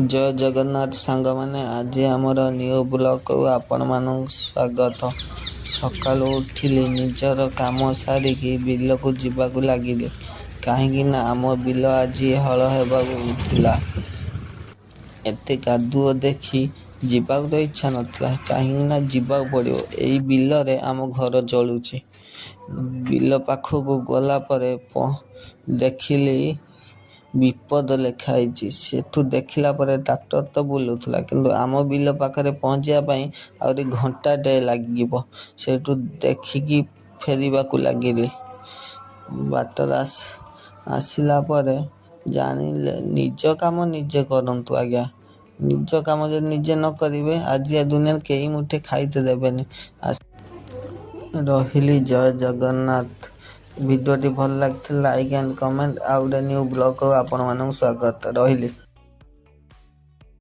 ଜୟ ଜଗନ୍ନାଥ ସାଙ୍ଗମାନେ, ଆଜି ଆମର ନ୍ୟୁ ବ୍ଲଗକୁ ଆପଣମାନଙ୍କୁ ସ୍ୱାଗତ। ସକାଳୁ ଉଠିଲି, ନିଜର କାମ ସାରିକି ବିଲକୁ ଯିବାକୁ ଲାଗିଲି। କାହିଁକି ନା ଆମ ବିଲ ଆଜି ହଳ ହେବାକୁ ଥିଲା। ଏତେ କାଦୁଅ ଦେଖି ଯିବାକୁ ତ ଇଚ୍ଛା ନଥିଲା, କାହିଁକି ନା ଯିବାକୁ ପଡ଼ିବ। ଏଇ ବିଲରେ ଆମ ଘର ଚଳୁଛି। ବିଲ ପାଖକୁ ଗଲା ପରେ ଦେଖିଲି ବିପଦ ଲେଖା ହେଇଛି। ସେଠୁ ଦେଖିଲା ପରେ ଟ୍ରାକ୍ଟର ତ ବୁଲୁଥିଲା, କିନ୍ତୁ ଆମ ବିଲ ପାଖରେ ପହଞ୍ଚିବା ପାଇଁ ଆହୁରି ଘଣ୍ଟାଟେ ଲାଗିବ। ସେଠୁ ଦେଖିକି ଫେରିବାକୁ ଲାଗିଲି। ବାଟରେ ଆସିଲା ପରେ ଜାଣିଲେ ନିଜ କାମ ନିଜେ କରନ୍ତୁ ଆଜ୍ଞା। ନିଜ କାମ ଯଦି ନିଜେ ନ କରିବେ, ଆଜି ଏ ଦୁନିଆରେ କେହି ମୁଠେ ଖାଇତେ ଦେବେନି। ରହିଲି, ଜୟ ଜଗନ୍ନାଥ। ଭିଡ଼ିଓଟି ଭଲ ଲାଗିଥିଲା ଲାଇକ୍ ଆଣ୍ଡ କମେଣ୍ଟ। ଆଉ ଗୋଟେ ନ୍ୟୁ ବ୍ଲଗକୁ ଆପଣମାନଙ୍କୁ ସ୍ୱାଗତ। ରହିଲି।